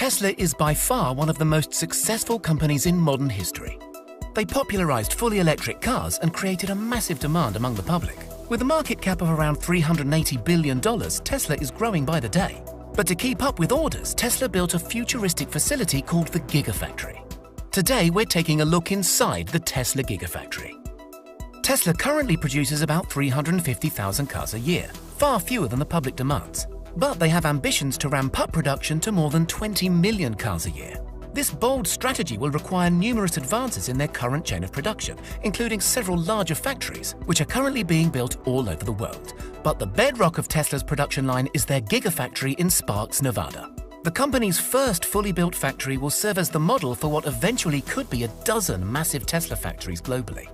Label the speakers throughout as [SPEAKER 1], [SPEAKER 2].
[SPEAKER 1] Tesla is by far one of the most successful companies in modern history. They popularized fully electric cars and created a massive demand among the public. With a market cap of around $380 billion, Tesla is growing by the day. But to keep up with orders, Tesla built a futuristic facility called the Gigafactory. Today, we're taking a look inside the Tesla Gigafactory. Tesla currently produces about 350,000 cars a year, far fewer than the public demands. But they have ambitions to ramp up production to more than 20 million cars a year. This bold strategy will require numerous advances in their current chain of production, including several larger factories, which are currently being built all over the world. But the bedrock of Tesla's production line is their Gigafactory in Sparks, Nevada. The company's first fully built factory will serve as the model for what eventually could be a dozen massive Tesla factories globally.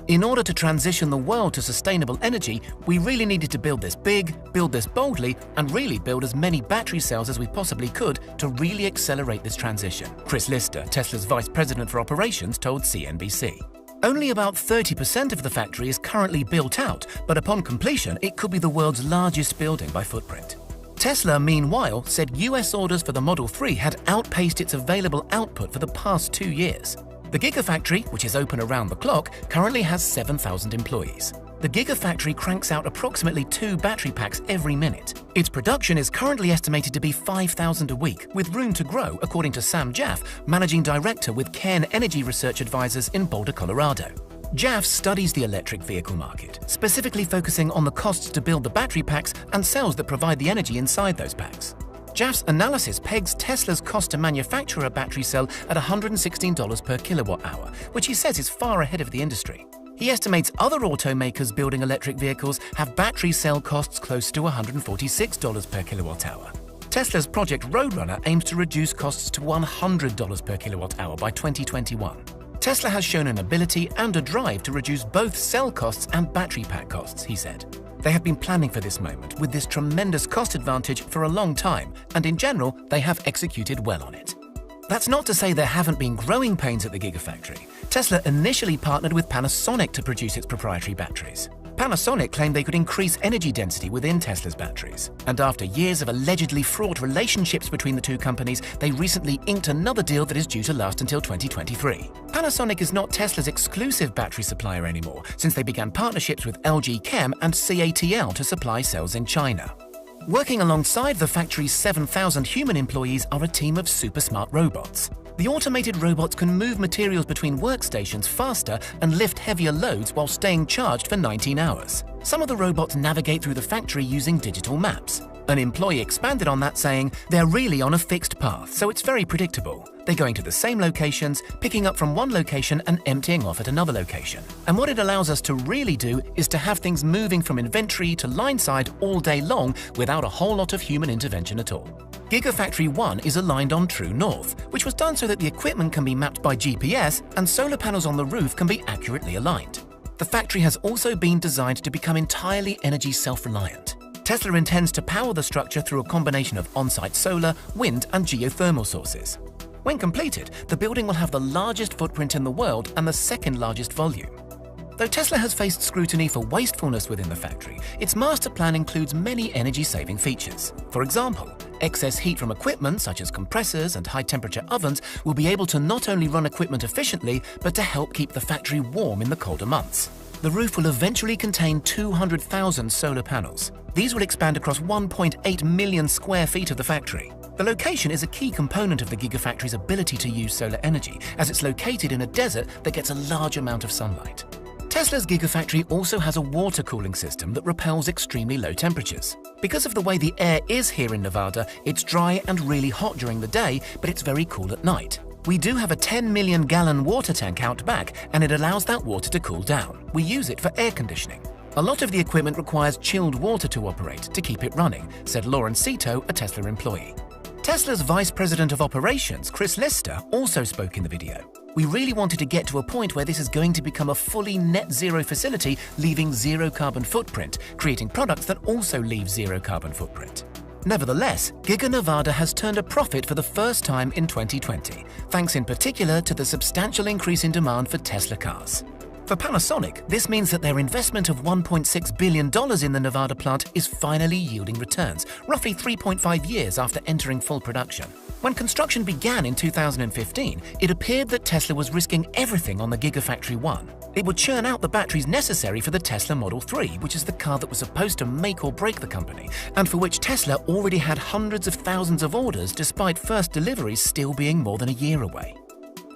[SPEAKER 1] In order to transition the world to sustainable energy, we really needed to build this big, build this boldly, and really build as many battery cells as we possibly could to really accelerate this transition, Chris Lister, Tesla's vice president for operations, told CNBC. Only about 30% of the factory is currently built out, but upon completion, it could be the world's largest building by footprint. Tesla, meanwhile, said US orders for the Model 3 had outpaced its available output for the past 2 years. The Gigafactory, which is open around the clock, currently has 7,000 employees. The Gigafactory cranks out approximately 2 battery packs every minute. Its production is currently estimated to be 5,000 a week, with room to grow, according to Sam Jaff, managing director with Cairn Energy Research Advisors in Boulder, Colorado. Jaff studies the electric vehicle market, specifically focusing on the costs to build the battery packs and cells that provide the energy inside those packs. Jaff's analysis pegs Tesla's cost to manufacture a battery cell at $116 per kilowatt-hour, which he says is far ahead of the industry. He estimates other automakers building electric vehicles have battery cell costs close to $146 per kilowatt-hour. Tesla's Project Roadrunner aims to reduce costs to $100 per kilowatt-hour by 2021. Tesla has shown an ability and a drive to reduce both cell costs and battery pack costs, he said. They have been planning for this moment with this tremendous cost advantage for a long time, and in general, they have executed well on it. That's not to say there haven't been growing pains at the Gigafactory. Tesla initially partnered with Panasonic to produce its proprietary batteries. Panasonic claimed they could increase energy density within Tesla's batteries. And after years of allegedly fraught relationships between the two companies, they recently inked another deal that is due to last until 2023. Panasonic is not Tesla's exclusive battery supplier anymore, since they began partnerships with LG Chem and CATL to supply cells in China. Working alongside the factory's 7,000 human employees are a team of super smart robots. The automated robots can move materials between workstations faster and lift heavier loads while staying charged for 19 hours. Some of the robots navigate through the factory using digital maps. An employee expanded on that, saying, "They're really on a fixed path, so it's very predictable. They're going to the same locations, picking up from one location and emptying off at another location. And what it allows us to really do is to have things moving from inventory to line side all day long without a whole lot of human intervention at all." Gigafactory 1 is aligned on true north, which was done so that the equipment can be mapped by GPS and solar panels on the roof can be accurately aligned. The factory has also been designed to become entirely energy self-reliant. Tesla intends to power the structure through a combination of on-site solar, wind, and geothermal sources. When completed, the building will have the largest footprint in the world and the second largest volume. Though Tesla has faced scrutiny for wastefulness within the factory, its master plan includes many energy-saving features. For example, excess heat from equipment such as compressors and high-temperature ovens will be able to not only run equipment efficiently, but to help keep the factory warm in the colder months. The roof will eventually contain 200,000 solar panels. These will expand across 1.8 million square feet of the factory. The location is a key component of the Gigafactory's ability to use solar energy, as it's located in a desert that gets a large amount of sunlight. Tesla's Gigafactory also has a water cooling system that repels extremely low temperatures. Because of the way the air is here in Nevada, it's dry and really hot during the day, but it's very cool at night. We do have a 10 million gallon water tank out back, and it allows that water to cool down. We use it for air conditioning. A lot of the equipment requires chilled water to operate to keep it running, said Lauren Cito, a Tesla employee. Tesla's vice president of operations, Chris Lister, also spoke in the video. "We really wanted to get to a point where this is going to become a fully net zero facility, leaving zero carbon footprint, creating products that also leave zero carbon footprint." Nevertheless, Giga Nevada has turned a profit for the first time in 2020, thanks in particular to the substantial increase in demand for Tesla cars. For Panasonic, this means that their investment of $1.6 billion in the Nevada plant is finally yielding returns, roughly 3.5 years after entering full production. When construction began in 2015, it appeared that Tesla was risking everything on the Gigafactory 1. It would churn out the batteries necessary for the Tesla Model 3, which is the car that was supposed to make or break the company, and for which Tesla already had hundreds of thousands of orders despite first deliveries still being more than a year away.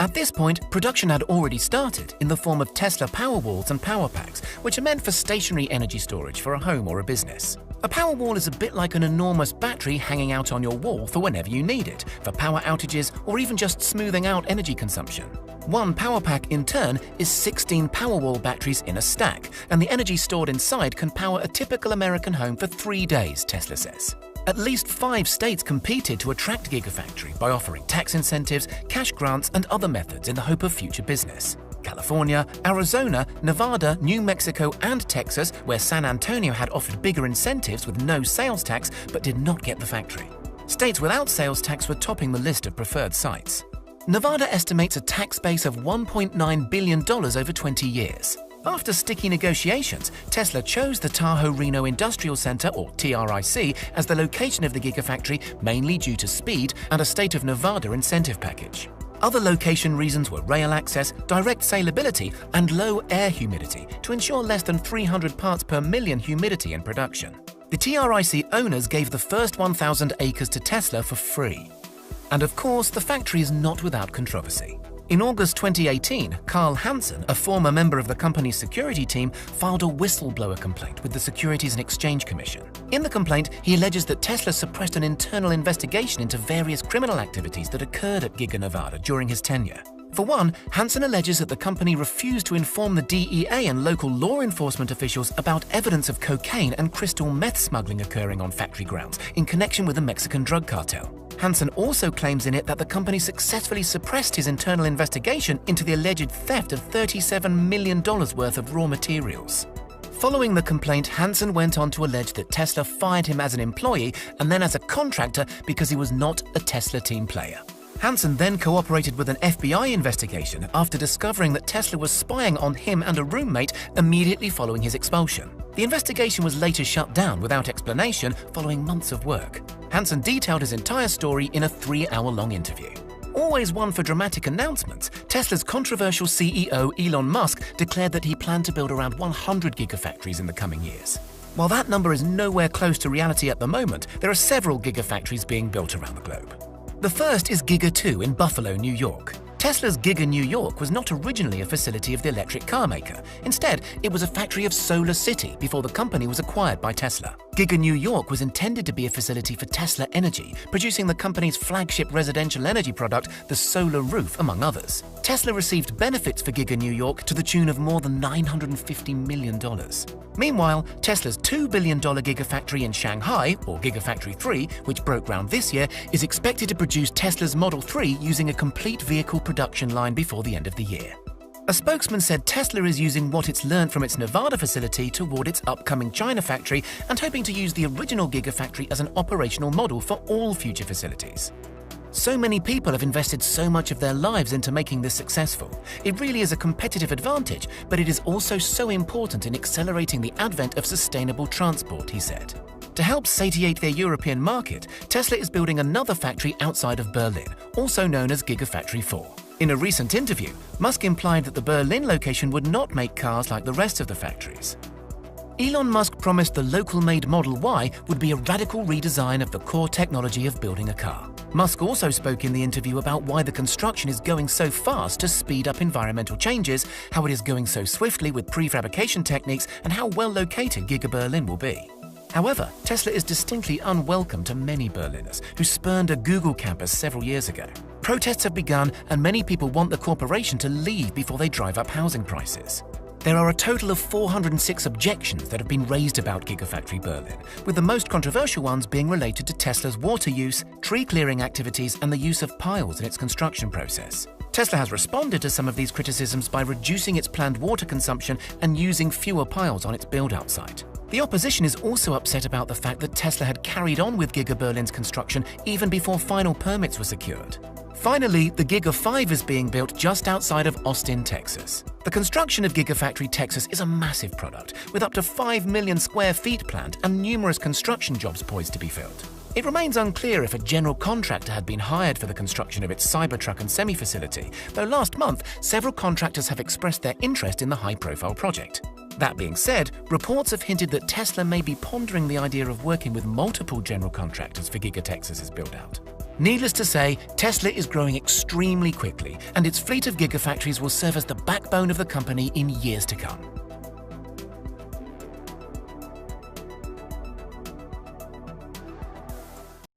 [SPEAKER 1] At this point, production had already started in the form of Tesla Powerwalls and Powerpacks, which are meant for stationary energy storage for a home or a business. A Powerwall is a bit like an enormous battery hanging out on your wall for whenever you need it, for power outages or even just smoothing out energy consumption. One Powerpack, in turn, is 16 Powerwall batteries in a stack, and the energy stored inside can power a typical American home for 3 days, Tesla says. At least 5 states competed to attract Gigafactory by offering tax incentives, cash grants, and other methods in the hope of future business. California, Arizona, Nevada, New Mexico, and Texas, where San Antonio had offered bigger incentives with no sales tax but did not get the factory. States without sales tax were topping the list of preferred sites. Nevada estimates a tax base of $1.9 billion over 20 years. After sticky negotiations, Tesla chose the Tahoe-Reno Industrial Center, or TRIC, as the location of the Gigafactory, mainly due to speed and a state of Nevada incentive package. Other location reasons were rail access, direct salability, and low air humidity to ensure less than 300 parts per million humidity in production. The TRIC owners gave the first 1,000 acres to Tesla for free. And of course, the factory is not without controversy. In August 2018, Carl Hansen, a former member of the company's security team, filed a whistleblower complaint with the Securities and Exchange Commission. In the complaint, he alleges that Tesla suppressed an internal investigation into various criminal activities that occurred at Giga Nevada during his tenure. For one, Hansen alleges that the company refused to inform the DEA and local law enforcement officials about evidence of cocaine and crystal meth smuggling occurring on factory grounds in connection with the Mexican drug cartel. Hansen also claims in it that the company successfully suppressed his internal investigation into the alleged theft of $37 million worth of raw materials. Following the complaint, Hansen went on to allege that Tesla fired him as an employee and then as a contractor because he was not a Tesla team player. Hansen then cooperated with an FBI investigation after discovering that Tesla was spying on him and a roommate immediately following his expulsion. The investigation was later shut down without explanation following months of work. Hansen detailed his entire story in a 3-hour-long interview. Always one for dramatic announcements, Tesla's controversial CEO Elon Musk declared that he planned to build around 100 gigafactories in the coming years. While that number is nowhere close to reality at the moment, there are several gigafactories being built around the globe. The first is Giga 2 in Buffalo, New York. Tesla's Giga New York was not originally a facility of the electric car maker. Instead, it was a factory of Solar City before the company was acquired by Tesla. Giga New York was intended to be a facility for Tesla Energy, producing the company's flagship residential energy product, the solar roof, among others. Tesla received benefits for Giga New York to the tune of more than $950 million. Meanwhile, Tesla's $2 billion Gigafactory in Shanghai, or Gigafactory 3, which broke ground this year, is expected to produce Tesla's Model 3 using a complete vehicle production line before the end of the year. A spokesman said Tesla is using what it's learned from its Nevada facility toward its upcoming China factory and hoping to use the original Gigafactory as an operational model for all future facilities. So many people have invested so much of their lives into making this successful. It really is a competitive advantage, but it is also so important in accelerating the advent of sustainable transport, he said. To help satiate their European market, Tesla is building another factory outside of Berlin, also known as Gigafactory 4. In a recent interview, Musk implied that the Berlin location would not make cars like the rest of the factories. Elon Musk promised the local-made Model Y would be a radical redesign of the core technology of building a car. Musk also spoke in the interview about why the construction is going so fast to speed up environmental changes, how it is going so swiftly with prefabrication techniques, and how well located Giga Berlin will be. However, Tesla is distinctly unwelcome to many Berliners who spurned a Google campus several years ago. Protests have begun, and many people want the corporation to leave before they drive up housing prices. There are a total of 406 objections that have been raised about Gigafactory Berlin, with the most controversial ones being related to Tesla's water use, tree clearing activities, and the use of piles in its construction process. Tesla has responded to some of these criticisms by reducing its planned water consumption and using fewer piles on its build-out site. The opposition is also upset about the fact that Tesla had carried on with Giga Berlin's construction even before final permits were secured. Finally, the Giga 5 is being built just outside of Austin, Texas. The construction of Gigafactory Texas is a massive product, with up to 5 million square feet planned and numerous construction jobs poised to be filled. It remains unclear if a general contractor had been hired for the construction of its Cybertruck and semi-facility, though last month, several contractors have expressed their interest in the high-profile project. That being said, reports have hinted that Tesla may be pondering the idea of working with multiple general contractors for Giga Texas's build-out. Needless to say, Tesla is growing extremely quickly, and its fleet of Gigafactories will serve as the backbone of the company in years to come.